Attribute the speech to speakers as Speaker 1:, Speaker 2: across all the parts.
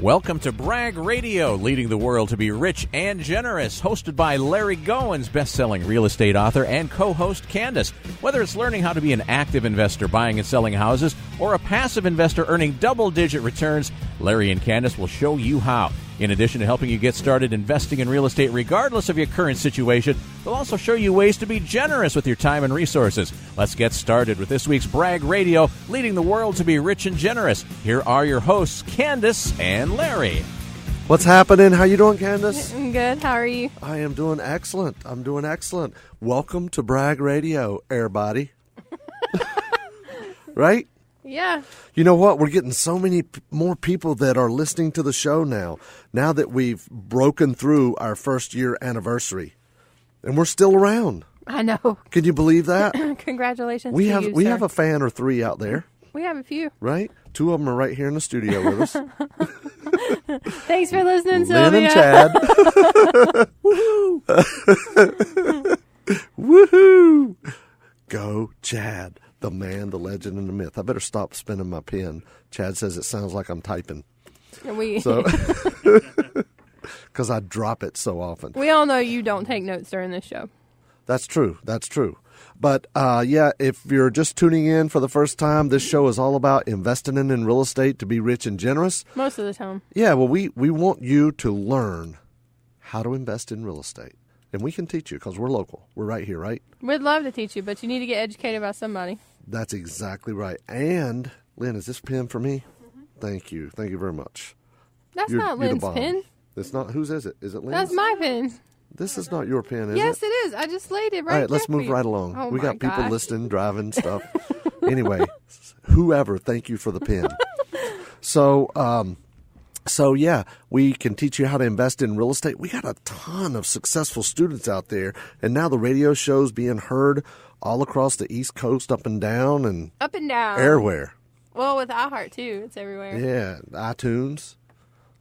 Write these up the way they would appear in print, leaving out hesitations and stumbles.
Speaker 1: Welcome to Brag Radio, leading the world to be rich and generous, hosted by Larry Goins, best-selling real estate author, and co-host Kandas. Whether it's learning how to be an active investor buying and selling houses or a passive investor earning double-digit returns, Larry and Kandas will show you how. In addition to helping you get started investing in real estate regardless of your current situation, they'll also show you ways to be generous with your time and resources. Let's get started with this week's Brag Radio, leading the world to be rich and generous. Here are your hosts, Kandas and Larry.
Speaker 2: What's happening? How you doing, Kandas?
Speaker 3: I'm good. How are you?
Speaker 2: I am doing excellent. I'm doing excellent. Welcome to Brag Radio, everybody. Right?
Speaker 3: Yeah.
Speaker 2: You know what? We're getting so many more people that are listening to the show now that we've broken through our first year anniversary. And we're still around.
Speaker 3: I know.
Speaker 2: Can you believe that?
Speaker 3: Congratulations
Speaker 2: we
Speaker 3: to
Speaker 2: have
Speaker 3: you,
Speaker 2: we
Speaker 3: sir.
Speaker 2: have a fan or three out there.
Speaker 3: We have a few.
Speaker 2: Right? Two of them are right here in the studio with us.
Speaker 3: Thanks for listening,
Speaker 2: Lynn
Speaker 3: Sylvia.
Speaker 2: and Chad. Woohoo! Woohoo! Go, Chad. The man, the legend, and the myth. I better stop spinning my pen. Chad says it sounds like I'm typing. So, because I drop it so often.
Speaker 3: We all know you don't take notes during this show.
Speaker 2: That's true. That's true. But, yeah, if you're just tuning in for the first time, this show is all about investing in real estate to be rich and generous.
Speaker 3: Most of the time.
Speaker 2: Yeah, well, we want you to learn how to invest in real estate. And we can teach you because we're local. We're right here, right?
Speaker 3: We'd love to teach you, but you need to get educated by somebody.
Speaker 2: That's exactly right. And, Lynn, is this pen for me? Mm-hmm. Thank you. Thank you very much.
Speaker 3: That's
Speaker 2: You're
Speaker 3: not
Speaker 2: the
Speaker 3: Lynn's
Speaker 2: bomb.
Speaker 3: pen.
Speaker 2: It's not. Whose is it? Is it Lynn's?
Speaker 3: That's my pen.
Speaker 2: This is not your pen, is
Speaker 3: Yes,
Speaker 2: it?
Speaker 3: it is. I just laid it right
Speaker 2: All right, let's
Speaker 3: there for
Speaker 2: move
Speaker 3: you.
Speaker 2: right along.
Speaker 3: Oh,
Speaker 2: We
Speaker 3: my
Speaker 2: got people
Speaker 3: gosh.
Speaker 2: listening, driving, stuff. Anyway, whoever, thank you for the pen. So, yeah, we can teach you how to invest in real estate. We got a ton of successful students out there, and now the radio show's being heard all across the East Coast, up and down, and
Speaker 3: Up and down.
Speaker 2: everywhere.
Speaker 3: Well, with iHeart, too. It's everywhere.
Speaker 2: Yeah, iTunes,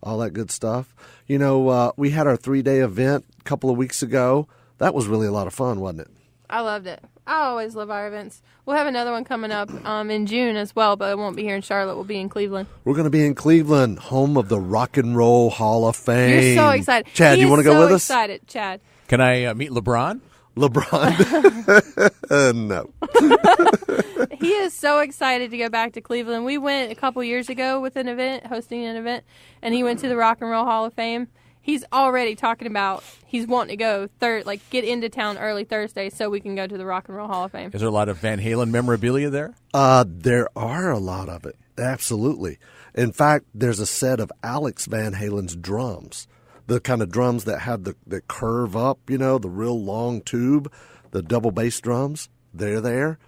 Speaker 2: all that good stuff. You know, we had our 3-day event a couple of weeks ago. That was really a lot of fun, wasn't it?
Speaker 3: I loved it. I always love our events. We'll have another one coming up in June as well, but it won't be here in Charlotte. We'll be in Cleveland.
Speaker 2: We're going to be in Cleveland, home of the Rock and Roll Hall of Fame.
Speaker 3: You're so excited.
Speaker 2: Chad, you want to go with us?
Speaker 3: Excited, Chad.
Speaker 1: Can I meet LeBron?
Speaker 2: LeBron? No.
Speaker 3: He is so excited to go back to Cleveland. We went a couple years ago with an event, hosting an event, and he went to the Rock and Roll Hall of Fame. He's already talking about he's wanting to go get into town early Thursday so we can go to the Rock and Roll Hall of Fame.
Speaker 1: Is there a lot of Van Halen memorabilia there?
Speaker 2: There are a lot of it. Absolutely. In fact, there's a set of Alex Van Halen's drums. The kind of drums that have that curve up, you know, the real long tube, the double bass drums. They're there.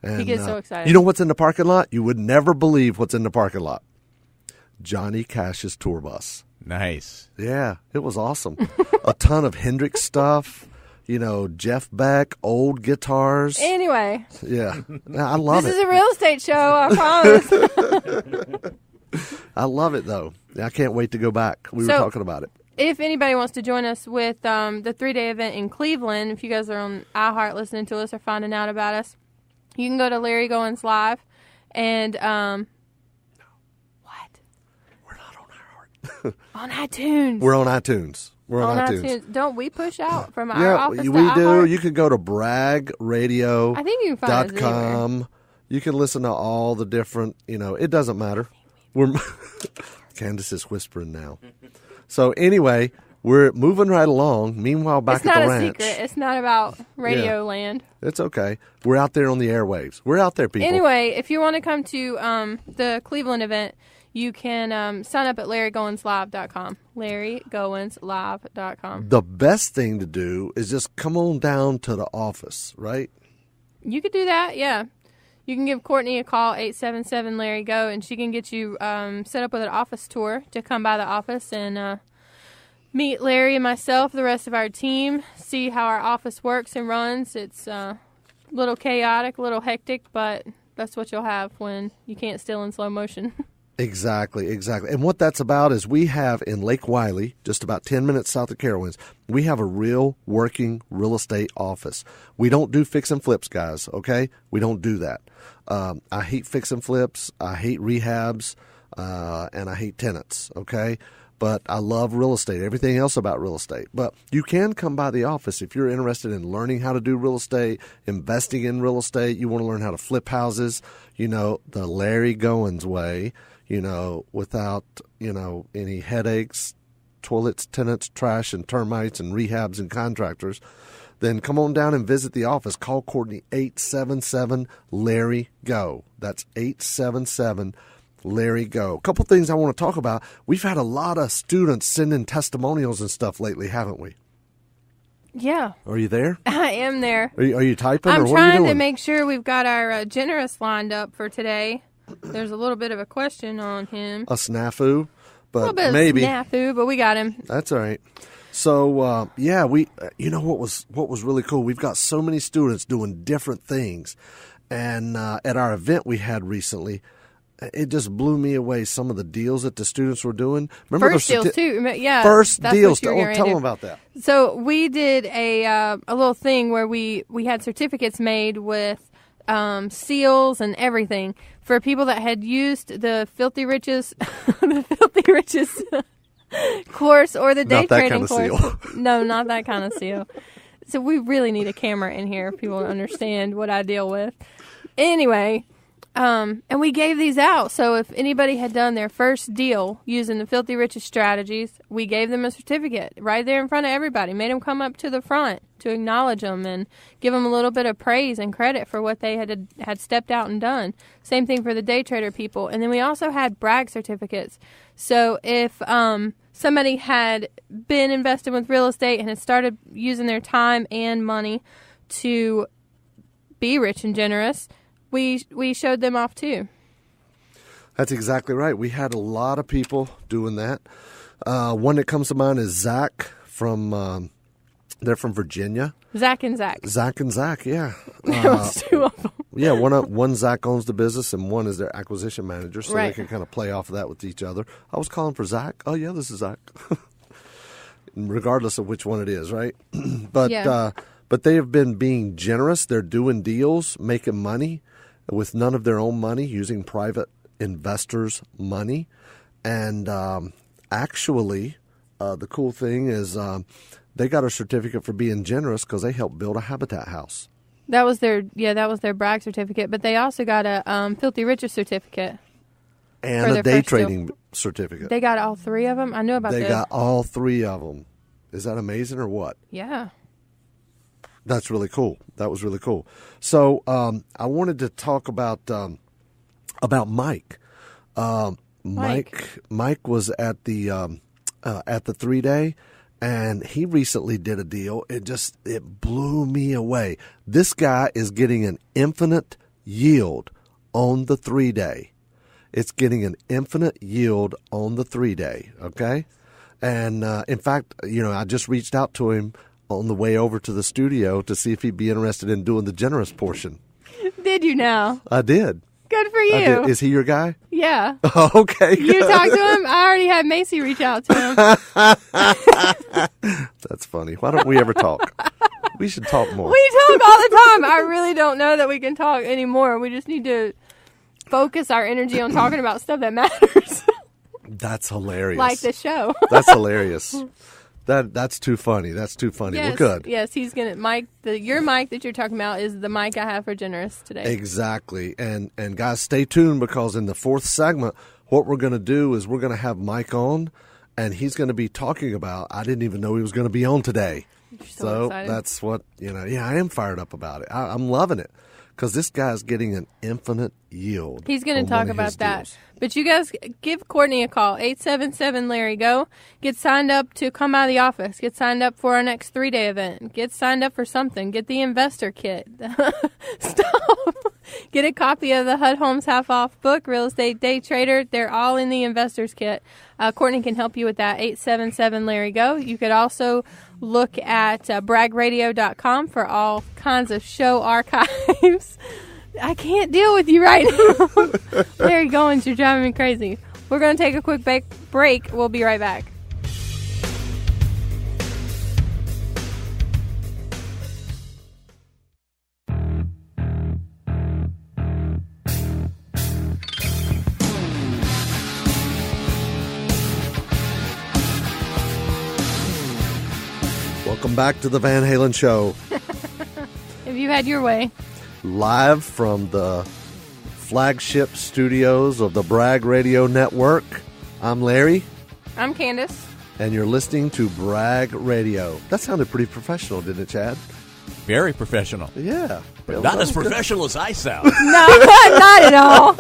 Speaker 2: And,
Speaker 3: He gets so excited.
Speaker 2: You know what's in the parking lot? You would never believe what's in the parking lot. Johnny Cash's tour bus.
Speaker 1: Nice.
Speaker 2: Yeah, it was awesome. A ton of Hendrix stuff, you know, Jeff Beck, old guitars.
Speaker 3: Anyway,
Speaker 2: Yeah, I love
Speaker 3: this
Speaker 2: it.
Speaker 3: is a real estate show, I promise.
Speaker 2: I love it, though. I can't wait to go back. We were
Speaker 3: So-
Speaker 2: talking about it.
Speaker 3: If anybody wants to join us with the 3-day event in Cleveland, if you guys are on iHeart listening to us or finding out about us, you can go to Larry Goins Live and what?
Speaker 2: We're not on iHeart.
Speaker 3: On iTunes.
Speaker 2: We're on iTunes. We're on
Speaker 3: on
Speaker 2: iTunes.
Speaker 3: Don't we push out from our
Speaker 2: Yeah,
Speaker 3: office
Speaker 2: we
Speaker 3: to
Speaker 2: do.
Speaker 3: iHeart?
Speaker 2: You can go to bragradio.com.
Speaker 3: I think you can find us anywhere.
Speaker 2: You can listen to all the different, you know, it doesn't matter. We're Kandas is whispering now. So anyway, we're moving right along. Meanwhile, back
Speaker 3: It's
Speaker 2: at
Speaker 3: not
Speaker 2: the
Speaker 3: a
Speaker 2: ranch.
Speaker 3: secret. It's not about Radio Land.
Speaker 2: It's okay. We're out there on the airwaves. We're out there, people.
Speaker 3: Anyway, if you want to come to the Cleveland event, you can sign up at LarryGoinsLive.com. LarryGoinsLive.com.
Speaker 2: The best thing to do is just come on down to the office, right?
Speaker 3: You could do that, yeah. You can give Courtney a call, 877-LARRY-GO, and she can get you set up with an office tour to come by the office and meet Larry and myself, the rest of our team, see how our office works and runs. It's a little chaotic, a little hectic, but that's what you'll have when you can't steal in slow motion.
Speaker 2: Exactly. And what that's about is we have in Lake Wiley, just about 10 minutes south of Carowinds, we have a real working real estate office. We don't do fix and flips, guys, okay? We don't do that. I hate fix and flips. I hate rehabs. and I hate tenants, okay? But I love real estate, everything else about real estate. But you can come by the office if you're interested in learning how to do real estate, investing in real estate. You want to learn how to flip houses, the Larry Goins way, without, any headaches, toilets, tenants, trash, and termites, and rehabs and contractors. Then come on down and visit the office. Call Courtney 877-LARRY-GO. That's 877-LARRY-GO. A couple things I want to talk about. We've had a lot of students sending testimonials and stuff lately, haven't we?
Speaker 3: Yeah.
Speaker 2: Are you there?
Speaker 3: I am there.
Speaker 2: Are you typing,
Speaker 3: I'm
Speaker 2: or what are you
Speaker 3: trying
Speaker 2: doing?
Speaker 3: to make sure we've got our generous lined up for today. There's a little bit of a question on him.
Speaker 2: A snafu, but
Speaker 3: a little bit
Speaker 2: maybe.
Speaker 3: of snafu, but we got him.
Speaker 2: That's all right. So, we, what was really cool? We've got so many students doing different things. And at our event we had recently, it just blew me away, some of the deals that the students were doing. Remember
Speaker 3: First deals, too. Yeah.
Speaker 2: First deals.
Speaker 3: Tell
Speaker 2: them about that.
Speaker 3: So we did a little thing where we had certificates made with seals and everything for people that had used the Filthy Riches course or the day trading course.
Speaker 2: Seal.
Speaker 3: No, not that kind of seal. So we really need a camera in here if people understand what I deal with. Anyway, and we gave these out. So if anybody had done their first deal using the Filthy Riches strategies, we gave them a certificate right there in front of everybody. Made them come up to the front to acknowledge them and give them a little bit of praise and credit for what they had stepped out and done. Same thing for the day trader people. And then we also had brag certificates. So if somebody had been invested with real estate and had started using their time and money to be rich and generous, we showed them off too.
Speaker 2: That's exactly right. We had a lot of people doing that. One that comes to mind is Zach from they're from Virginia.
Speaker 3: Zach and Zach.
Speaker 2: Zach and Zach, yeah.
Speaker 3: There was two of them.
Speaker 2: Yeah, one Zach owns the business and one is their acquisition manager, so
Speaker 3: right.
Speaker 2: They can kind of play off of that with each other. I was calling for Zach. Oh, yeah, this is Zach. Regardless of which one it is, right? But they have been being generous. They're doing deals, making money with none of their own money, using private investors' money. And actually, the cool thing is they got a certificate for being generous because they helped build a Habitat house.
Speaker 3: That was their brag certificate, but they also got a Filthy Riches certificate.
Speaker 2: And a day trading certificate.
Speaker 3: They got all three of them? I knew about that.
Speaker 2: They got all three of them. Is that amazing or what?
Speaker 3: Yeah.
Speaker 2: That's really cool. That was really cool. So I wanted to talk about Mike. Mike was at the 3-day, and he recently did a deal. It blew me away. This guy is getting an infinite yield on the 3-day. It's getting an infinite yield on the 3-day. Okay, and in fact, I just reached out to him on the way over to the studio to see if he'd be interested in doing the generous portion.
Speaker 3: Did you now?
Speaker 2: I did.
Speaker 3: Good for you.
Speaker 2: Is he your guy?
Speaker 3: Yeah.
Speaker 2: Okay. Good.
Speaker 3: You talked to him? I already had Macy reach out to him.
Speaker 2: That's funny. Why don't we ever talk? We should talk more.
Speaker 3: We talk all the time. I really don't know that we can talk anymore. We just need to focus our energy on talking about stuff that matters.
Speaker 2: That's hilarious.
Speaker 3: Like the show.
Speaker 2: That's hilarious. That's too funny. That's too funny.
Speaker 3: Yes,
Speaker 2: Well, good.
Speaker 3: Yes, he's gonna your mic that you're talking about is the mic I have for generous today.
Speaker 2: Exactly. And guys, stay tuned, because in the fourth segment, what we're going to do is we're going to have Mike on, and he's going to be talking about. I didn't even know he was going to be on today.
Speaker 3: You're so excited.
Speaker 2: That's what Yeah, I am fired up about it. I'm loving it. Because this guy's getting an infinite yield.
Speaker 3: He's going to talk about that.
Speaker 2: Deals.
Speaker 3: But you guys give Courtney a call, 877-LARRY-GO. Get signed up to come by the office. Get signed up for our next 3-day event. Get signed up for something. Get the investor kit. Stop. Get a copy of the HUD Homes Half-Off book, Real Estate Day Trader. They're all in the investor's kit. Courtney can help you with that, 877-LARRY-GO. You could also look at bragradio.com for all kinds of show archives. I can't deal with you right now. Larry Goins, you're driving me crazy. We're going to take a quick break. We'll be right back.
Speaker 2: Welcome back to the Van Halen Show.
Speaker 3: If you had your way.
Speaker 2: Live from the flagship studios of the Bragg Radio Network. I'm Larry.
Speaker 3: I'm Kandas.
Speaker 2: And you're listening to Bragg Radio. That sounded pretty professional, didn't it, Chad?
Speaker 1: Very professional.
Speaker 2: Yeah.
Speaker 1: Not as professional as I sound.
Speaker 3: No, not at all.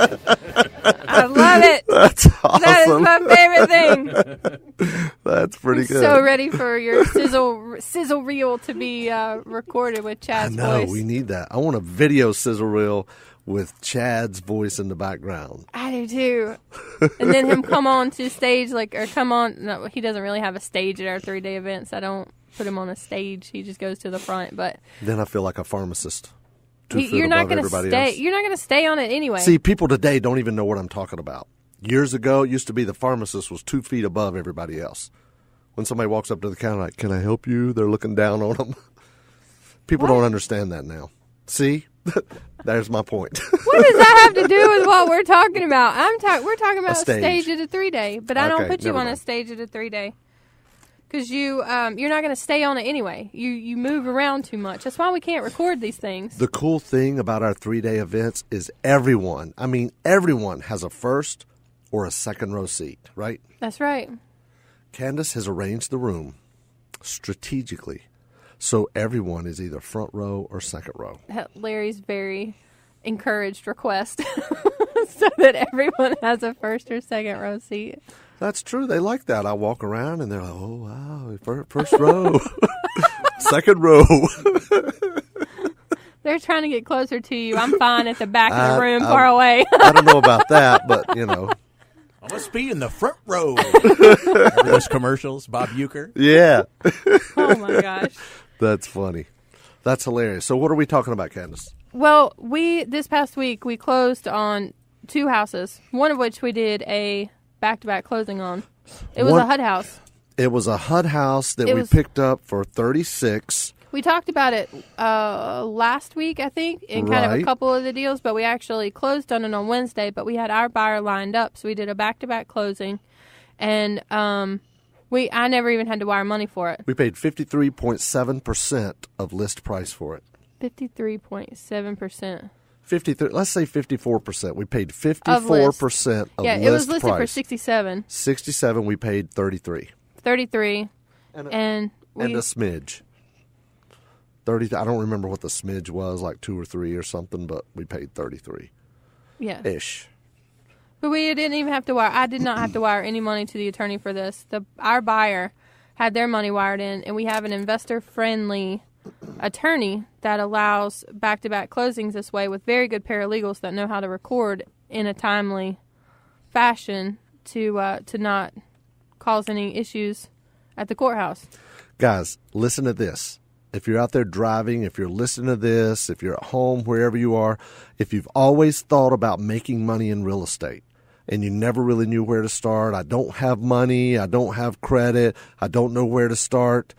Speaker 3: I love it.
Speaker 2: That's awesome.
Speaker 3: That is my favorite thing.
Speaker 2: That's pretty good.
Speaker 3: So ready for your sizzle reel to be recorded with Chad's voice.
Speaker 2: We need that. I want a video sizzle reel with Chad's voice in the background.
Speaker 3: I do too. And then him come on to stage, no, he doesn't really have a stage at our 3-day events. I don't put him on a stage. He just goes to the front. But
Speaker 2: then I feel like a pharmacist.
Speaker 3: You're not going to stay. You're not going to stay on it anyway.
Speaker 2: See, people today don't even know what I'm talking about. Years ago, it used to be the pharmacist was 2 feet above everybody else. When somebody walks up to the counter, like, "Can I help you?" They're looking down on them. People don't understand that now. See, there's my point.
Speaker 3: What does that have to do with what we're talking about? We're talking about a stage at a 3-day, but I don't put you on a stage at a 3-day. Because you're not going to stay on it anyway. You move around too much. That's why we can't record these things.
Speaker 2: The cool thing about our 3-day events is everyone has a first or a second row seat, right?
Speaker 3: That's right.
Speaker 2: Kandas has arranged the room strategically so everyone is either front row or second row.
Speaker 3: Larry's very encouraged request so that everyone has a first or second row seat.
Speaker 2: That's true. They like that. I walk around and they're like, "Oh, wow, first row, second row."
Speaker 3: They're trying to get closer to you. I'm fine at the back of the room, far away.
Speaker 2: I don't know about that, but,
Speaker 1: I must be in the front row. Remember those commercials, Bob Euchre?
Speaker 2: Yeah.
Speaker 3: Oh, my gosh.
Speaker 2: That's funny. That's hilarious. So what are we talking about, Kandas?
Speaker 3: Well, this past week, we closed on 2 houses, one of which we did a back-to-back closing on. It was a HUD house.
Speaker 2: It was a HUD house that we picked up for $36,000.
Speaker 3: We talked about it last week, I think, in kind of a couple of the deals, but we actually closed on it on Wednesday, but we had our buyer lined up, so we did a back-to-back closing, and I never even had to wire money for it.
Speaker 2: We paid 53.7% of list price for it.
Speaker 3: 53.7%.
Speaker 2: 53. Let's say 54%. We paid 54% of list price.
Speaker 3: Yeah, it was listed for 67.
Speaker 2: 67. We paid 33.
Speaker 3: 33, and a
Speaker 2: smidge. 30. I don't remember what the smidge was, like 2 or 3 or something, but we paid 33.
Speaker 3: Yeah.
Speaker 2: Ish.
Speaker 3: But we didn't even have to wire. I did not have to wire any money to the attorney for this. Our buyer had their money wired in, and we have an investor-friendly attorney that allows back-to-back closings this way with very good paralegals that know how to record in a timely fashion to not cause any issues at the courthouse.
Speaker 2: Guys, listen to this. If you're out there driving, if you're listening to this, if you're at home, wherever you are, if you've always thought about making money in real estate and you never really knew where to start, I don't have money, I don't have credit, I don't know where to start.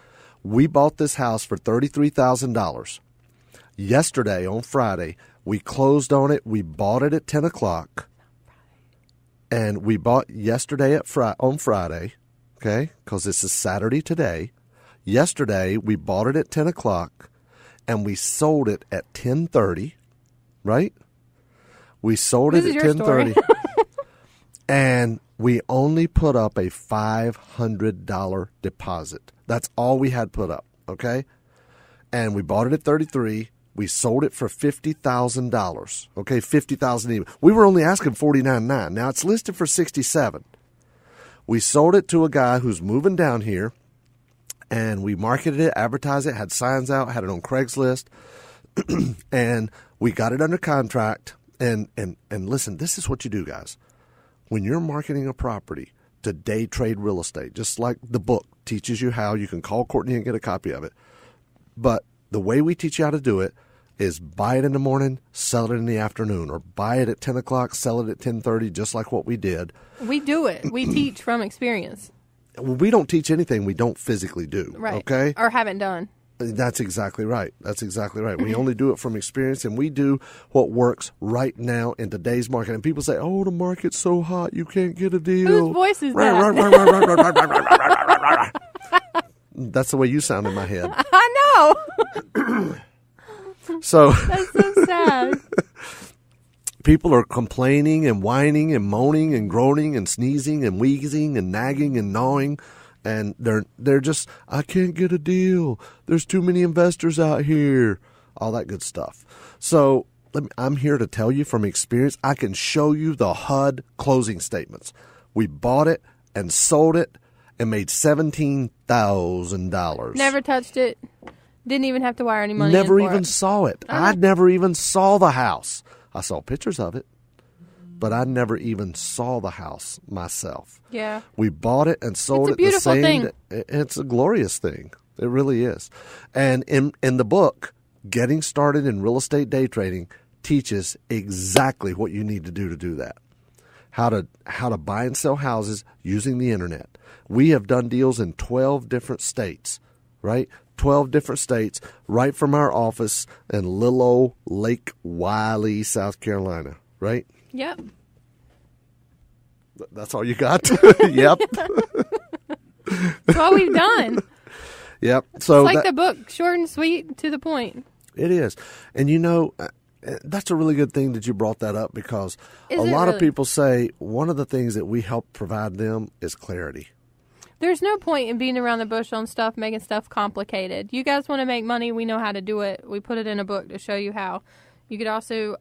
Speaker 2: We bought this house for $33,000. Yesterday, on Friday, we closed on it. We bought it at 10 o'clock. And we bought yesterday on Friday, okay, because this is Saturday today. Yesterday, we bought it at 10 o'clock, and we sold it at 10:30, right? We sold it at 10:30, and we only put up a $500 deposit. That's all we had put up, okay? And we bought it at 33. We sold it for $50,000, okay, $50,000 even. We were only asking $49,900. Now it's listed for $67,000. We sold it to a guy who's moving down here. And we marketed it, advertised it, had signs out, had it on Craigslist, and we got it under contract. And listen, this is what you do, guys. When you're marketing a property to day trade real estate, just like the book teaches you how, you can call Courtney and get a copy of it. But the way we teach you how to do it is buy it in the morning, sell it in the afternoon, or buy it at 10 o'clock, sell it at 10:30, just like what we did.
Speaker 3: We do it. We teach from experience.
Speaker 2: We don't teach anything we don't physically do,
Speaker 3: right?
Speaker 2: Okay,
Speaker 3: or haven't done.
Speaker 2: That's exactly right. That's exactly right. We only do it from experience, and we do what works right now in today's market. And people say, "Oh, the market's so hot, you can't get a deal."
Speaker 3: Whose voice is that?
Speaker 2: That's the way you sound in my head.
Speaker 3: I know.
Speaker 2: So
Speaker 3: That's so sad.
Speaker 2: people are complaining and whining and moaning and groaning and sneezing and wheezing and nagging and gnawing, and they're just, I can't get a deal. There's too many investors out here. All that good stuff. So I'm here to tell you from experience, I can show you the HUD closing statements. We bought it and sold it and made $17,000.
Speaker 3: Never touched it. Didn't even have to wire any money.
Speaker 2: Never
Speaker 3: in for
Speaker 2: even
Speaker 3: it.
Speaker 2: saw it. I never even saw the house. I saw pictures of it, but I never even saw the house myself.
Speaker 3: Yeah.
Speaker 2: We bought it and sold
Speaker 3: It's a
Speaker 2: it the
Speaker 3: beautiful
Speaker 2: same
Speaker 3: thing.
Speaker 2: day. It's a glorious thing. It really is. And in the book, Getting Started in Real Estate Day Trading teaches exactly what you need to do that. How to buy and sell houses using the internet. We have done deals in 12 different states, right? 12 different states, right from our office in little old Lake Wiley, South Carolina, right?
Speaker 3: Yep.
Speaker 2: That's all you got? Yep.
Speaker 3: That's what we've done.
Speaker 2: Yep. So
Speaker 3: It's like the book, short and sweet, to the point.
Speaker 2: It is. And you know, that's a really good thing that you brought that up, because
Speaker 3: Is
Speaker 2: a
Speaker 3: it
Speaker 2: lot of
Speaker 3: really?
Speaker 2: people say one of the things that we help provide them is clarity.
Speaker 3: There's no point in beating around the bush on stuff, making stuff complicated. You guys want to make money, we know how to do it. We put it in a book to show you how. You could also,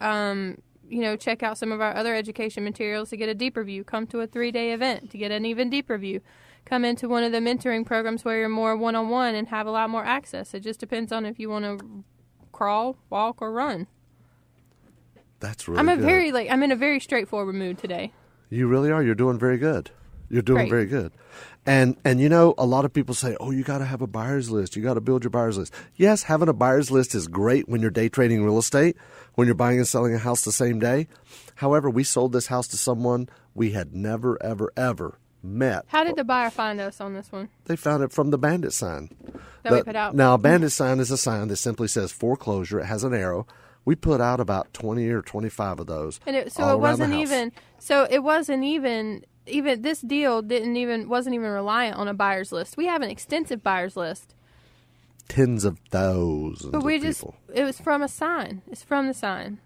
Speaker 3: check out some of our other education materials to get a deeper view. Come to a 3-day event to get an even deeper view. Come into one of the mentoring programs where you're more one-on-one and have a lot more access. It just depends on if you want to crawl, walk, or run.
Speaker 2: That's really
Speaker 3: I'm
Speaker 2: good.
Speaker 3: I'm in a very straightforward mood today.
Speaker 2: You really are. You're doing very good. You're doing
Speaker 3: Great.
Speaker 2: very good. And you know, a lot of people say, oh, you got to have a buyer's list. You got to build your buyer's list. Yes, having a buyer's list is great when you're day trading real estate, when you're buying and selling a house the same day. However, we sold this house to someone we had never, ever, ever met.
Speaker 3: How did the buyer find us on this one
Speaker 2: They found it from the bandit sign.
Speaker 3: that we put out?
Speaker 2: Now, a bandit sign is a sign that simply says foreclosure. It has an arrow. We put out about 20 or 25 of those.
Speaker 3: And it
Speaker 2: all around
Speaker 3: wasn't
Speaker 2: the house.
Speaker 3: even. So it wasn't even. Even this deal wasn't even reliant on a buyer's list. We have an extensive buyer's list,
Speaker 2: Tens of thousands
Speaker 3: but we
Speaker 2: of
Speaker 3: just
Speaker 2: people.
Speaker 3: it was from a sign. It's from the sign.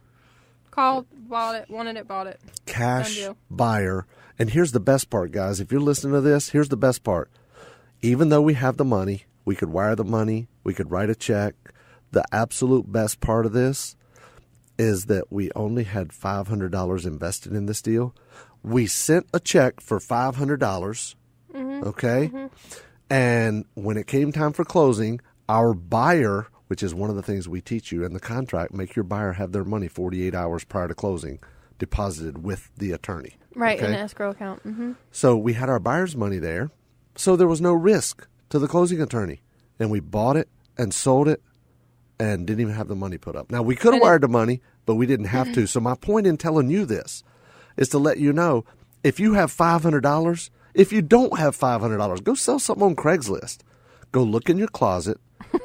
Speaker 3: Called, bought it, wanted it, bought it.
Speaker 2: Cash
Speaker 3: Done deal.
Speaker 2: buyer. And here's the best part, guys. If you're listening to this, here's the best part. Even though we have the money, we could wire the money, we could write a check. The absolute best part of this is that we only had $500 invested in this deal. We sent a check for $500, okay? Mm-hmm. And when it came time for closing, our buyer, which is one of the things we teach you in the contract, make your buyer have their money 48 hours prior to closing deposited with the attorney.
Speaker 3: Right,
Speaker 2: okay?
Speaker 3: in an escrow account. Mm-hmm.
Speaker 2: So we had our buyer's money there, so there was no risk to the closing attorney. And we bought it and sold it and didn't even have the money put up. Now, we could have wired the money, but we didn't have to. So my point in telling you this is to let you know, if you have $500, if you don't have $500, go sell something on Craigslist. Go look in your closet,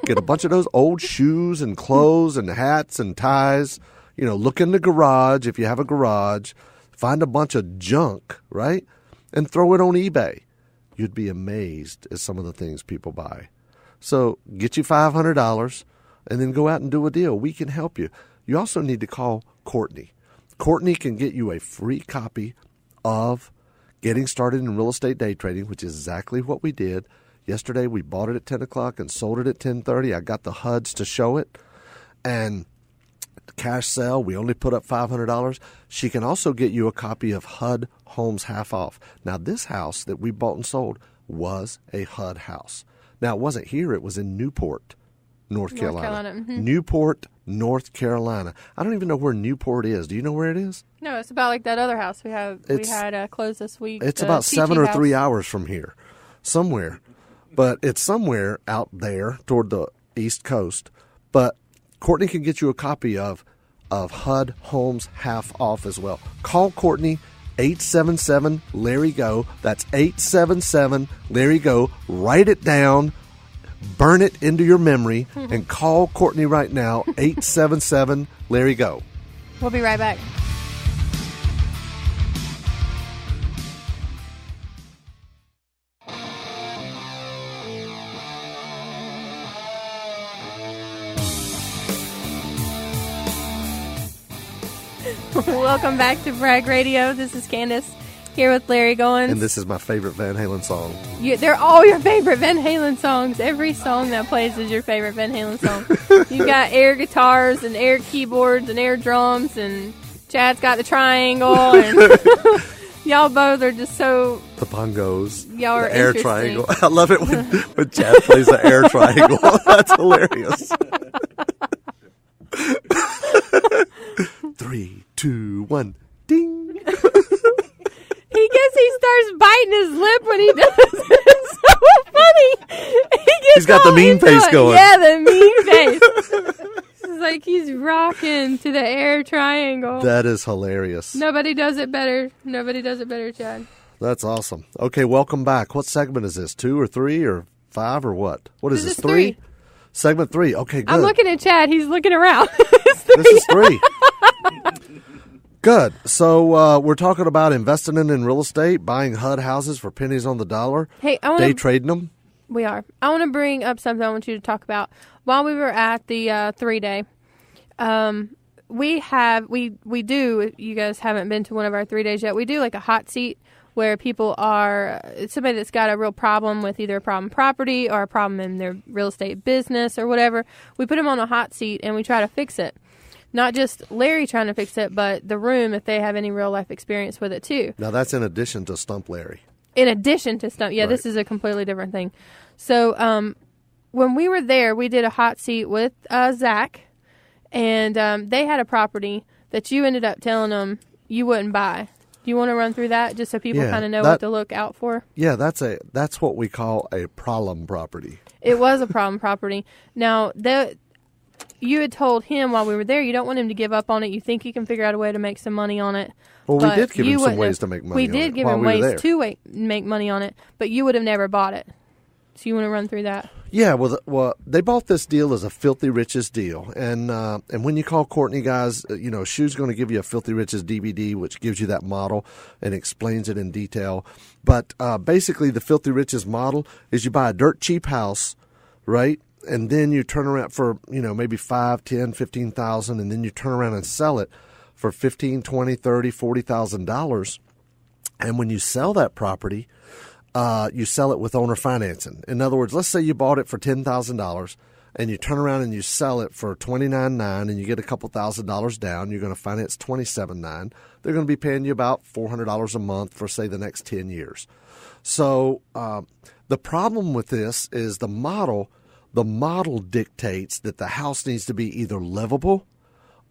Speaker 2: get a bunch of those old shoes and clothes and hats and ties. You know, look in the garage if you have a garage. Find a bunch of junk, right? And throw it on eBay. You'd be amazed at some of the things people buy. So get you $500 and then go out and do a deal. We can help you. You also need to call Courtney. Courtney can get you a free copy of Getting Started in Real Estate Day Trading, which is exactly what we did. Yesterday, we bought it at 10 o'clock and sold it at 10:30. I got the HUDs to show it. And cash sale, we only put up $500. She can also get you a copy of HUD Homes Half Off. Now, this house that we bought and sold was a HUD house. Now, it wasn't here. It was in Newport, North Carolina.
Speaker 3: Mm-hmm.
Speaker 2: Newport, North Carolina. I don't even know where Newport is. Do you know where it is?
Speaker 3: No, it's about like that other house we had closed this week.
Speaker 2: It's
Speaker 3: the
Speaker 2: about
Speaker 3: TG
Speaker 2: 7 or 3
Speaker 3: house.
Speaker 2: hours from here, somewhere. But it's somewhere out there toward the East Coast. But Courtney can get you a copy of HUD Homes Half Off as well. Call Courtney, 877-LARRY-GO. That's 877-LARRY-GO. Write it down. Burn it into your memory and call Courtney right now, 877-LARRY-GO.
Speaker 3: We'll be right back. Welcome back to Bragg Radio. This is Kandas here with Larry Goins.
Speaker 2: And this is my favorite Van Halen song.
Speaker 3: They're all your favorite Van Halen songs. Every song that plays is your favorite Van Halen song. You got air guitars and air keyboards and air drums, and Chad's got the triangle. And y'all both are just so...
Speaker 2: The bongos.
Speaker 3: Y'all are
Speaker 2: the air
Speaker 3: interesting.
Speaker 2: triangle. I love it when Chad plays the air triangle. That's hilarious. 3, 2, 1, ding.
Speaker 3: He starts biting his lip when he does it. It's so funny.
Speaker 2: He's got the mean face going.
Speaker 3: Yeah, the mean face. It's like he's rocking to the air triangle.
Speaker 2: That is hilarious.
Speaker 3: Nobody does it better. Nobody does it better, Chad.
Speaker 2: That's awesome. Okay, welcome back. What segment is this? 2 or 3 or 5 or what? What is this? 3? Segment 3. Okay, good.
Speaker 3: I'm looking at Chad. He's looking around.
Speaker 2: This is 3. Good. So we're talking about investing in real estate, buying HUD houses for pennies on the dollar.
Speaker 3: Hey,
Speaker 2: day trading them.
Speaker 3: We are. I want to bring up something I want you to talk about. While we were at the 3-day, we do. If you guys haven't been to one of our 3 days yet, we do like a hot seat where people are somebody that's got a real problem with either a problem property or a problem in their real estate business or whatever. We put them on a hot seat and we try to fix it. Not just Larry trying to fix it, but the room if they have any real life experience with it too.
Speaker 2: Now that's in addition to Stump Larry.
Speaker 3: In addition to Stump, yeah, right. This is a completely different thing. So when we were there, we did a hot seat with Zach, and they had a property that you ended up telling them you wouldn't buy. Do you want to run through that just so people kind of know what to look out for?
Speaker 2: Yeah, that's what we call a problem property.
Speaker 3: It was a problem property. Now, you had told him while we were there you don't want him to give up on it. You think you can figure out a way to make some money on it.
Speaker 2: Well, we did give him some ways to make money on it.
Speaker 3: We did give him ways to make money on it, but you would have never bought it. So you want to run through that?
Speaker 2: Yeah, well, they bought this deal as a filthy riches deal, and when you call Courtney, guys, she's going to give you a filthy riches DVD, which gives you that model and explains it in detail. But basically, the filthy riches model is you buy a dirt cheap house, right? And then you turn around for maybe $5,000, $10,000, $15,000, and then you turn around and sell it for $15,000, $20,000, $30,000, $40,000. And when you sell that property, you sell it with owner financing. In other words, let's say you bought it for $10,000 and you turn around and you sell it for $29,900 and you get a couple $1,000s down. You're going to finance $27,900. They're going to be paying you about $400 a month for, say, the next 10 years. So the problem with this is the model dictates that the house needs to be either livable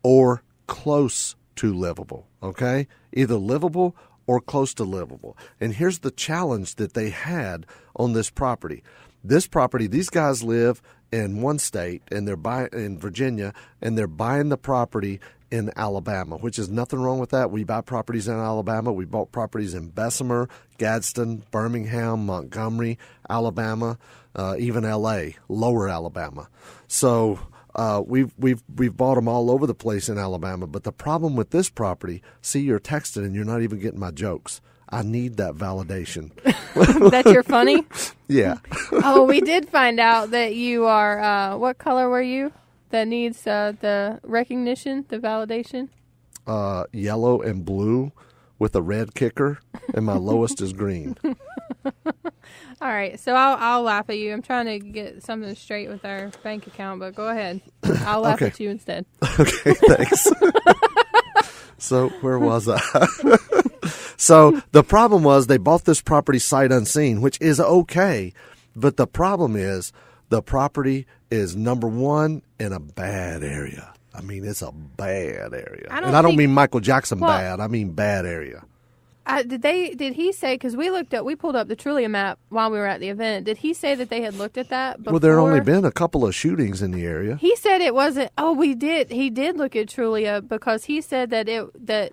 Speaker 2: or close to livable, okay? Either livable or close to livable. And here's the challenge that they had on this property. This property, these guys live in one state, and they're in Virginia, and they're buying the property in Alabama, which is nothing wrong with that. We buy properties in Alabama. We bought properties in Bessemer, Gadsden, Birmingham, Montgomery, Alabama, even L.A., Lower Alabama. So we've bought them all over the place in Alabama. But the problem with this property, see, you're texting and you're not even getting my jokes. I need that validation.
Speaker 3: That you're funny?
Speaker 2: Yeah.
Speaker 3: Oh, we did find out that you are, what color were you that needs the recognition, the validation?
Speaker 2: Yellow and blue with a red kicker, and my lowest is green.
Speaker 3: All right, so I'll laugh at you. I'm trying to get something straight with our bank account, but go ahead. I'll laugh at you instead.
Speaker 2: Okay, thanks. So where was I? So the problem was they bought this property sight unseen, which is okay. But the problem is the property is, number one, in a bad area. I mean, it's a bad area. I don't mean Michael Jackson bad. I mean bad area.
Speaker 3: Did he say, because we pulled up the Trulia map while we were at the event. Did he say that they had looked at that before?
Speaker 2: Well, there had only been a couple of shootings in the area.
Speaker 3: He said it wasn't. Oh, we did. He did look at Trulia because he said that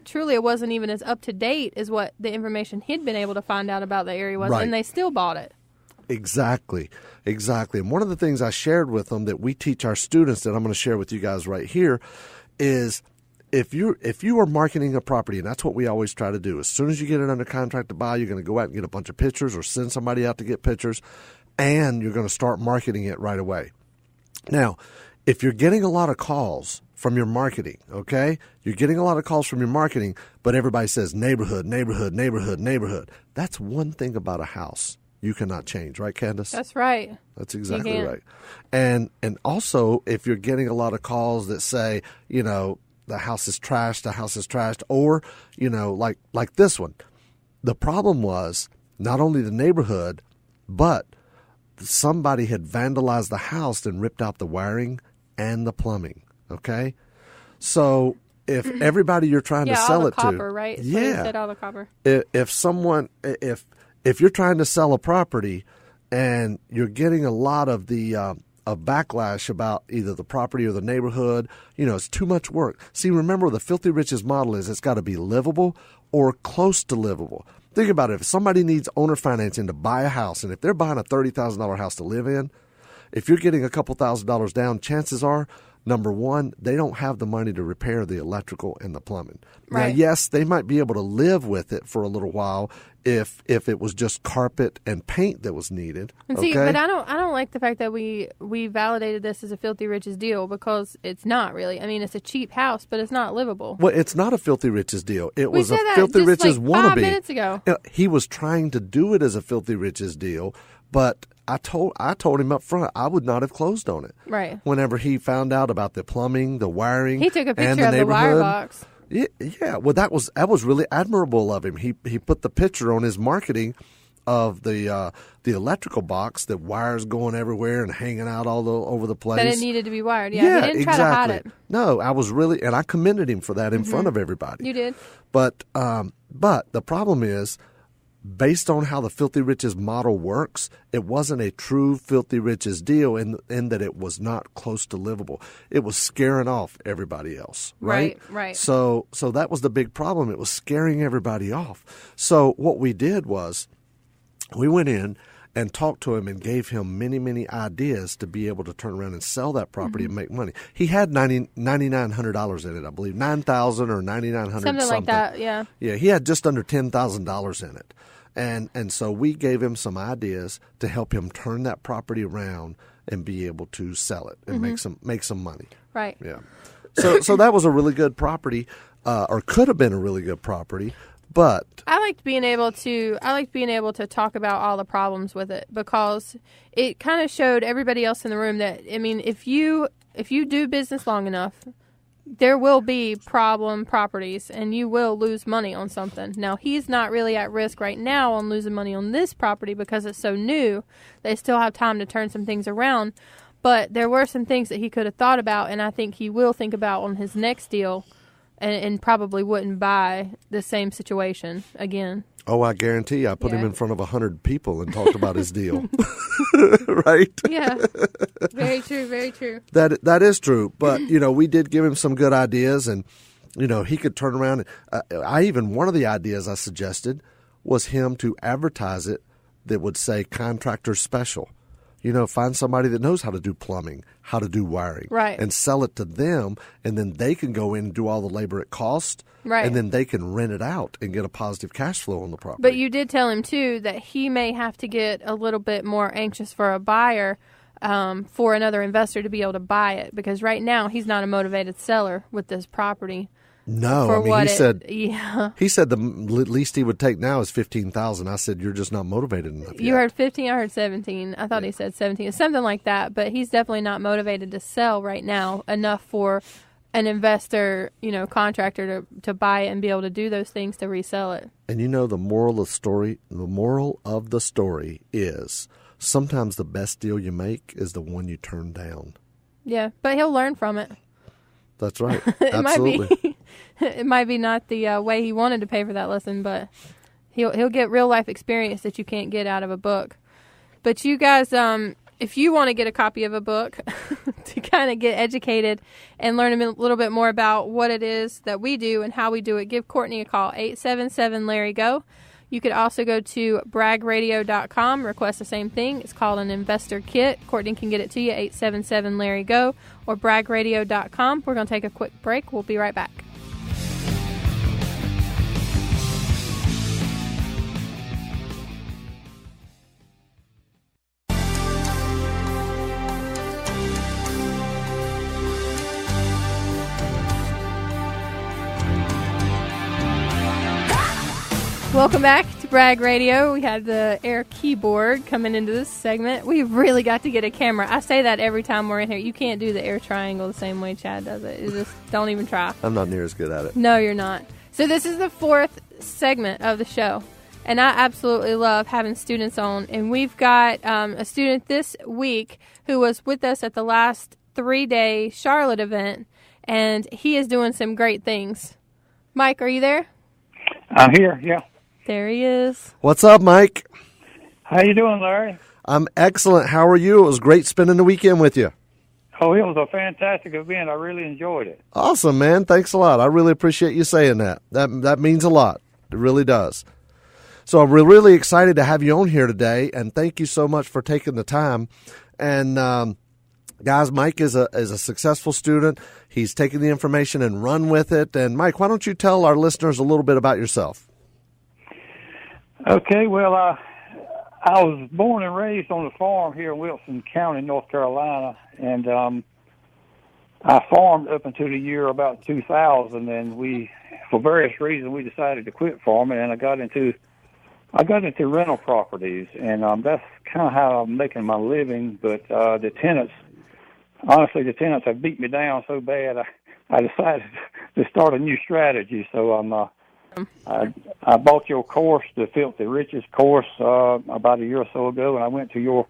Speaker 3: Trulia wasn't even as up to date as what the information he'd been able to find out about the area was, right. And they still bought it. Exactly.
Speaker 2: And one of the things I shared with them that we teach our students that I'm going to share with you guys right here is, if you are marketing a property, and that's what we always try to do, as soon as you get it under contract to buy, you're going to go out and get a bunch of pictures or send somebody out to get pictures, and you're going to start marketing it right away. Now, if you're getting a lot of calls from your marketing, okay? You're getting a lot of calls from your marketing, but everybody says neighborhood, neighborhood, neighborhood, neighborhood. That's one thing about a house you cannot change, right, Kandas?
Speaker 3: That's right.
Speaker 2: That's exactly right. And also, if you're getting a lot of calls that say, you know, the house is trashed, or, you know, like this one. The problem was not only the neighborhood, but somebody had vandalized the house and ripped out the wiring and the plumbing, okay? So if everybody you're trying to sell it
Speaker 3: copper,
Speaker 2: to,
Speaker 3: right?
Speaker 2: yeah,
Speaker 3: You said all the copper.
Speaker 2: If you're trying to sell a property and you're getting a lot of the of backlash about either the property or the neighborhood, you know, it's too much work. See, remember the filthy riches model is it's got to be livable or close to livable. Think about it. If somebody needs owner financing to buy a house, and if they're buying a $30,000 house to live in, if you're getting a couple $1,000s down, chances are, number one, they don't have the money to repair the electrical and the plumbing.
Speaker 3: Right.
Speaker 2: Now, yes, they might be able to live with it for a little while if it was just carpet and paint that was needed.
Speaker 3: And see, but I don't like the fact that we validated this as a filthy riches deal, because it's not really. I mean, it's a cheap house, but it's not livable.
Speaker 2: Well, it's not a filthy riches deal. It was a
Speaker 3: said that
Speaker 2: filthy
Speaker 3: just
Speaker 2: riches
Speaker 3: like
Speaker 2: wannabe.
Speaker 3: 5 minutes ago.
Speaker 2: You know, he was trying to do it as a filthy riches deal, but I told him up front I would not have closed on it.
Speaker 3: Right.
Speaker 2: Whenever he found out about the plumbing, the wiring,
Speaker 3: He took a
Speaker 2: and
Speaker 3: picture
Speaker 2: the
Speaker 3: of the wire
Speaker 2: neighborhood.
Speaker 3: box.
Speaker 2: Yeah. Well, that was really admirable of him. He put the picture on his marketing of the electrical box, the wires going everywhere and hanging out all over the place.
Speaker 3: That it needed to be wired. Yeah, he didn't try to hide it.
Speaker 2: No, I was really, and I commended him for that in front of everybody.
Speaker 3: You did.
Speaker 2: But the problem is, based on how the filthy riches model works, it wasn't a true filthy riches deal in that it was not close to livable. It was scaring off everybody else, right?
Speaker 3: Right.
Speaker 2: So that was the big problem. It was scaring everybody off. So what we did was we went in and talked to him and gave him many, many ideas to be able to turn around and sell that property and make money. He had $9,900 in it, I believe, $9,000 or $9,900
Speaker 3: Something like that, yeah.
Speaker 2: Yeah, he had just under $10,000 in it. And so we gave him some ideas to help him turn that property around and be able to sell it and make some money.
Speaker 3: Right.
Speaker 2: Yeah. So that was a really good property, or could have been a really good property, but
Speaker 3: I liked being able to talk about all the problems with it, because it kind of showed everybody else in the room that, I mean, if you do business long enough, there will be problem properties and you will lose money on something. Now, he's not really at risk right now on losing money on this property because it's so new. They still have time to turn some things around. But there were some things that he could have thought about, and I think he will think about on his next deal, and probably wouldn't buy the same situation again.
Speaker 2: Oh, I guarantee I put him in front of 100 people and talked about his deal. Right?
Speaker 3: Yeah. Very true, very true.
Speaker 2: That is true. But, you know, we did give him some good ideas, and, you know, he could turn around. One of the ideas I suggested was him to advertise it that would say contractor special. You know, find somebody that knows how to do plumbing, how to do wiring.
Speaker 3: Right.
Speaker 2: And sell it to them, and then they can go in and do all the labor at cost.
Speaker 3: Right.
Speaker 2: And then they can rent it out and get a positive cash flow on the property.
Speaker 3: But you did tell him, too, that he may have to get a little bit more anxious for a buyer, for another investor to be able to buy it. Because right now, he's not a motivated seller with this property.
Speaker 2: No,
Speaker 3: For
Speaker 2: I mean,
Speaker 3: what
Speaker 2: he said the least he would take now is $15,000. I said, you're just not motivated enough.
Speaker 3: You heard 15, I heard 17. I thought he said 17. It's something like that, but he's definitely not motivated to sell right now enough for an investor, you know, contractor to buy it and be able to do those things to resell it.
Speaker 2: And you know, the moral of the story is sometimes the best deal you make is the one you turn down.
Speaker 3: Yeah, but he'll learn from it.
Speaker 2: That's right.
Speaker 3: Absolutely. It might be not the way he wanted to pay for that lesson, but he'll get real life experience that you can't get out of a book. But you guys, if you want to get a copy of a book to kind of get educated and learn a little bit more about what it is that we do and how we do it, give Courtney a call, 877-LARRY-GO. You could also go to bragradio.com, request the same thing. It's called an investor kit. Courtney can get it to you, 877-LARRY-GO, or bragradio.com. We're going to take a quick break. We'll be right back. Welcome back to Bragg Radio. We had the Air keyboard coming into this segment. We really got to get a camera. I say that every time we're in here. You can't do the Air triangle the same way Chad does it. You just don't even try.
Speaker 2: I'm not near as good at it.
Speaker 3: No, you're not. So this is the fourth segment of the show, and I absolutely love having students on. And we've got a student this week who was with us at the last 3-day Charlotte event, and he is doing some great things. Mike, are you there?
Speaker 4: I'm here, yeah.
Speaker 3: There he is.
Speaker 2: What's up, Mike?
Speaker 4: How you doing, Larry?
Speaker 2: I'm excellent. How are you? It was great spending the weekend with you.
Speaker 4: Oh, it was a fantastic event. I really enjoyed it.
Speaker 2: Awesome, man. Thanks a lot. I really appreciate you saying that. That means a lot. It really does. So we're really excited to have you on here today, and thank you so much for taking the time. And guys, Mike is a successful student. He's taken the information and run with it. And Mike, why don't you tell our listeners a little bit about yourself?
Speaker 4: Okay, well, I was born and raised on a farm here in Wilson County, North Carolina, and I farmed up until the year about 2000, and for various reasons, we decided to quit farming, and I got into rental properties, and that's kind of how I'm making my living. But the tenants have beat me down so bad, I decided to start a new strategy. So I bought your course, the Filthy Riches course, about a year or so ago, and I went to your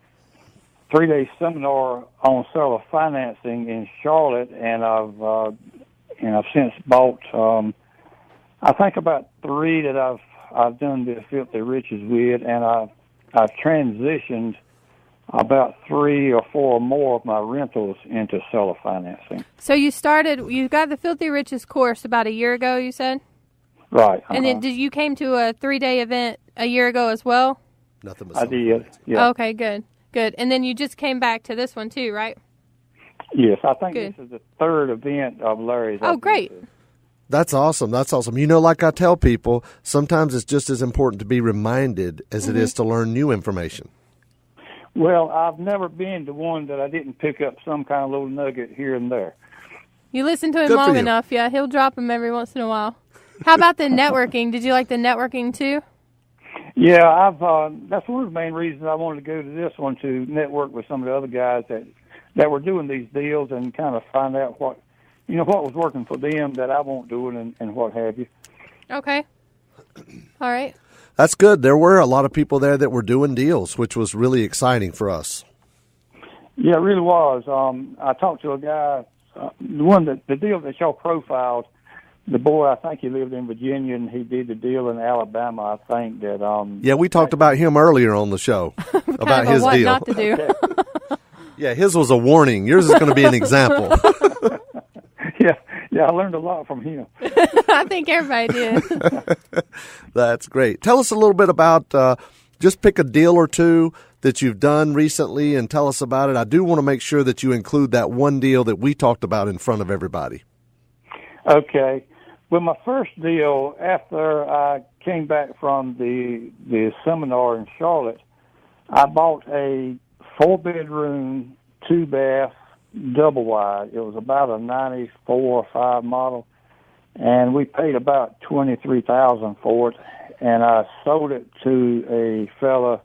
Speaker 4: 3-day seminar on seller financing in Charlotte, and I've since bought I think about 3 that I've done the Filthy Riches with, and I've transitioned about 3 or 4 more of my rentals into seller financing.
Speaker 3: So you got the Filthy Riches course about a year ago, you said?
Speaker 4: Right. Uh-huh.
Speaker 3: And then you came to a 3-day event a year ago as well?
Speaker 2: Nothing but
Speaker 4: I did, yeah.
Speaker 3: Okay, good. And then you just came back to this one too, right?
Speaker 4: Yes, I think
Speaker 3: Good.
Speaker 4: This is the 3rd event of Larry's.
Speaker 3: Oh, great.
Speaker 2: That's awesome. That's awesome. You know, like I tell people, sometimes it's just as important to be reminded as it is to learn new information.
Speaker 4: Well, I've never been to one that I didn't pick up some kind of little nugget here and there.
Speaker 3: You listen to him
Speaker 2: Good for
Speaker 3: long
Speaker 2: you.
Speaker 3: enough, yeah. He'll drop them every once in a while. How about the networking? Did you like the networking too?
Speaker 4: Yeah, that's one of the main reasons I wanted to go to this one, to network with some of the other guys that were doing these deals and kind of find out what was working for them that I won't do it and what have you.
Speaker 3: Okay. All right.
Speaker 2: That's good. There were a lot of people there that were doing deals, which was really exciting for us.
Speaker 4: Yeah, it really was. I talked to a guy, the deal that y'all profiled. The boy, I think he lived in Virginia, and he did the deal in Alabama. I think that.
Speaker 2: Yeah, we talked about him earlier on the show about his
Speaker 3: what
Speaker 2: deal.
Speaker 3: not to do.
Speaker 2: Yeah, his was a warning. Yours is going to be an example.
Speaker 4: Yeah, I learned a lot from him.
Speaker 3: I think everybody did.
Speaker 2: That's great. Tell us a little bit about, just pick a deal or two that you've done recently and tell us about it. I do want to make sure that you include that one deal that we talked about in front of everybody.
Speaker 4: Okay. Well, my first deal, after I came back from the seminar in Charlotte, I bought a 4-bedroom, 2-bath, double wide. It was about a 94 or 5 model, and we paid about $23,000 for it. And I sold it to a fella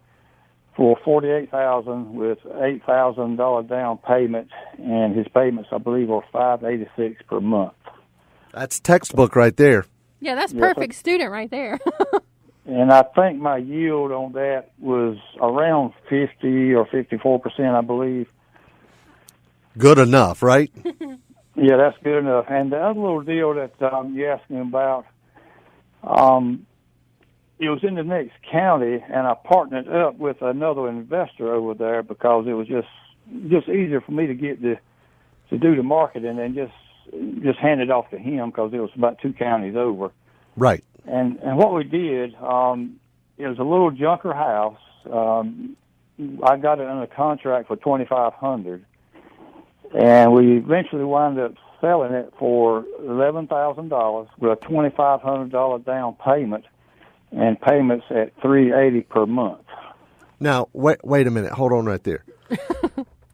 Speaker 4: for $48,000 with $8,000 down payment, and his payments, I believe, were $586 per month.
Speaker 2: That's textbook right there.
Speaker 3: Yeah, that's perfect student right there.
Speaker 4: And I think my yield on that was around 50 or 54%, I believe.
Speaker 2: Good enough, right?
Speaker 4: Yeah, that's good enough. And the other little deal that you asked me about, it was in the next county, and I partnered up with another investor over there because it was just easier for me to get to do the marketing and just hand it off to him because it was about 2 counties over.
Speaker 2: Right.
Speaker 4: And what we did, it was a little junker house. I got it under contract for $2,500, and we eventually wound up selling it for $11,000 with a $2,500 down payment and payments at $380 per month.
Speaker 2: Now, wait a minute. Hold on right there.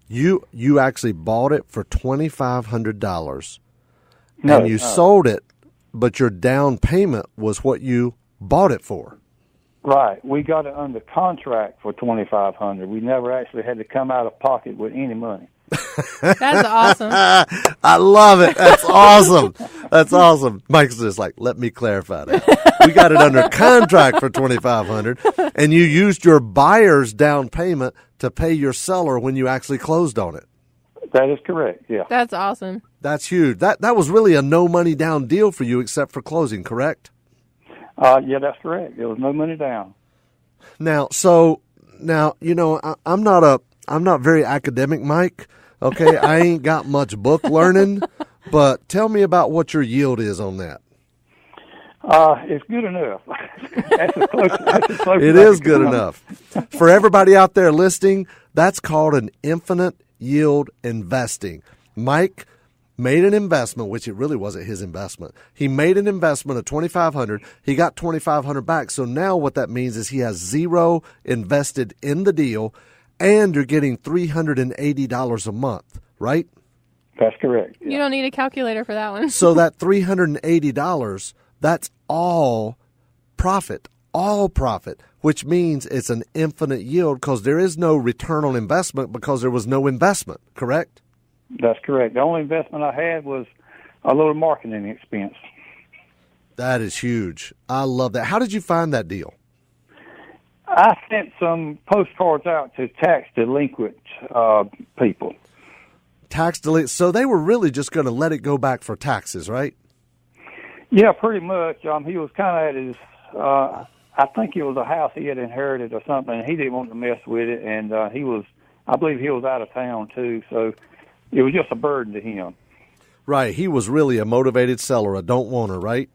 Speaker 2: You actually bought it for $2,500, and you sold it, but your down payment was what you bought it for.
Speaker 4: Right. We got it under contract for $2,500. We never actually had to come out of pocket with any money.
Speaker 3: That's awesome.
Speaker 2: I love it. That's awesome. That's awesome. Mike's just like, let me clarify that. We got it under contract for $2,500, and you used your buyer's down payment to pay your seller when you actually closed on it.
Speaker 4: That is correct, yeah.
Speaker 3: That's awesome.
Speaker 2: That's huge. That was really a no money down deal for you except for closing, correct?
Speaker 4: Yeah, that's correct. There was no money down.
Speaker 2: Now, you know, I'm not very academic, Mike. Okay, I ain't got much book learning, but tell me about what your yield is on that.
Speaker 4: It's good enough. That's as close
Speaker 2: It is good enough. For everybody out there listening, that's called an infinite yield investing. Mike made an investment, which it really wasn't his investment. He made an investment of $2,500. He got $2,500 back. So now what that means is he has zero invested in the deal, and you're getting $380 a month, right?
Speaker 4: That's correct. Yeah.
Speaker 3: You don't need a calculator for that one.
Speaker 2: So that $380, that's all profit, which means it's an infinite yield because there is no return on investment because there was no investment, correct?
Speaker 4: That's correct. The only investment I had was a little marketing expense.
Speaker 2: That is huge. I love that. How did you find that deal?
Speaker 4: I sent some postcards out to tax delinquent people.
Speaker 2: Tax delinquent. So they were really just going to let it go back for taxes, right?
Speaker 4: Yeah, pretty much. He was kind of at his, I think it was a house he had inherited or something, and he didn't want to mess with it, and I believe he was out of town too, so it was just a burden to him.
Speaker 2: Right. He was really a motivated seller, a don't-wanter, right?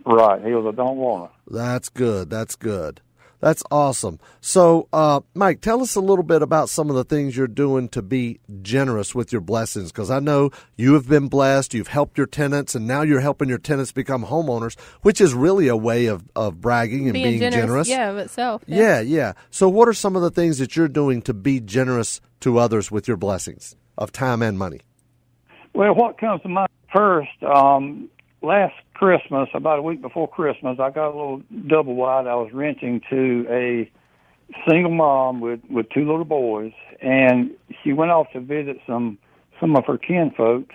Speaker 4: Right. He was a don't-wanter.
Speaker 2: That's good. That's good. That's awesome. So, Mike, tell us a little bit about some of the things you're doing to be generous with your blessings, because I know you have been blessed, you've helped your tenants, and now you're helping your tenants become homeowners, which is really a way of bragging and being generous.
Speaker 3: Yeah, of itself.
Speaker 2: Yeah. So what are some of the things that you're doing to be generous to others with your blessings of time and money?
Speaker 4: Well, what comes to mind first, last Christmas, about a week before Christmas, I got a little double wide. I was renting to a single mom with two little boys, and she went off to visit some of her kinfolk.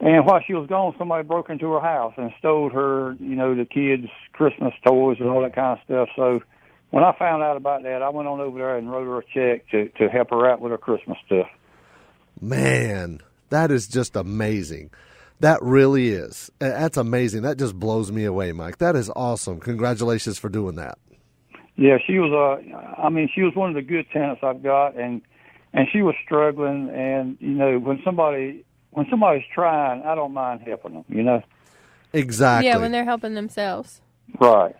Speaker 4: And while she was gone, somebody broke into her house and stole her, the kids' Christmas toys and all that kind of stuff. So when I found out about that, I went on over there and wrote her a check to help her out with her Christmas stuff.
Speaker 2: Man, that is just amazing. That really is. That's amazing. That just blows me away, Mike. That is awesome. Congratulations for doing that.
Speaker 4: Yeah, she was she was one of the good tenants I've got, and she was struggling. And when somebody's trying, I don't mind helping them.
Speaker 2: Exactly.
Speaker 3: Yeah, when they're helping themselves.
Speaker 4: Right.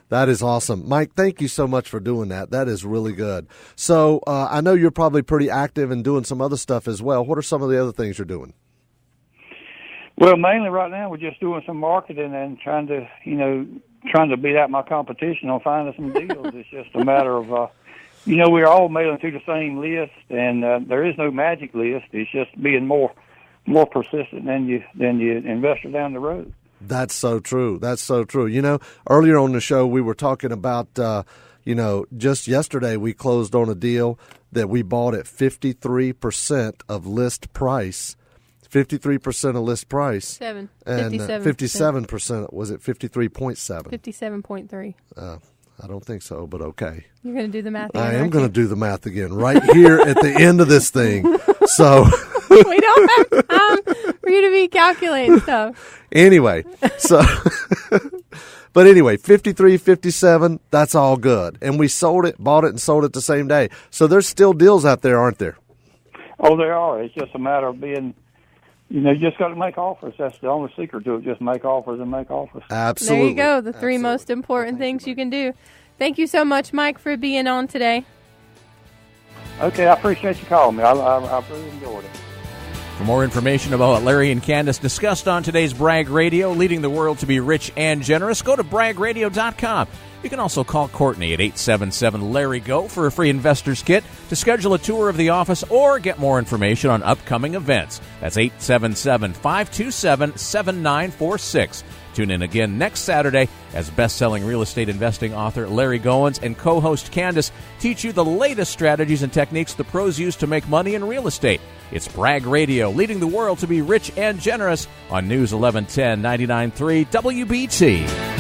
Speaker 2: That is awesome. Mike, thank you so much for doing that. That is really good. So I know you're probably pretty active and doing some other stuff as well. What are some of the other things you're doing?
Speaker 4: Well, mainly right now we're just doing some marketing and trying to beat out my competition on finding some deals. It's just a matter of, we're all mailing to the same list, and there is no magic list. It's just being more persistent than the investor down the road.
Speaker 2: That's so true. That's so true. Earlier on the show, we were talking about, just yesterday we closed on a deal that we bought at 53% of list price. 53% of list price. 57%. Was it 53.7?
Speaker 3: 57.3.
Speaker 2: I don't think so, but okay.
Speaker 3: You're going to do the math again,
Speaker 2: I am going to do the math again right here at the end of this thing. So
Speaker 3: we don't have time for you to be calculating stuff.
Speaker 2: Anyway, but anyway, 53, 57, that's all good. And we bought it and sold it the same day. So there's still deals out there, aren't there?
Speaker 4: Oh, there are. It's just a matter of being, you just got to make offers. That's the only secret to it. Just make offers and make offers.
Speaker 2: Absolutely.
Speaker 3: There you go. The three most important things you can do. Thank you so much, Mike, for being on today.
Speaker 4: Okay, I appreciate you calling me. I really enjoyed it.
Speaker 1: For more information about what Larry and Kandas discussed on today's Bragg Radio, leading the world to be rich and generous, go to braggradio.com. You can also call Courtney at 877-LARRY-GO for a free investor's kit to schedule a tour of the office or get more information on upcoming events. That's 877-527-7946. Tune in again next Saturday as best-selling real estate investing author Larry Goins and co-host Kandas teach you the latest strategies and techniques the pros use to make money in real estate. It's Brag Radio, leading the world to be rich and generous on News 1110 99.3 WBT.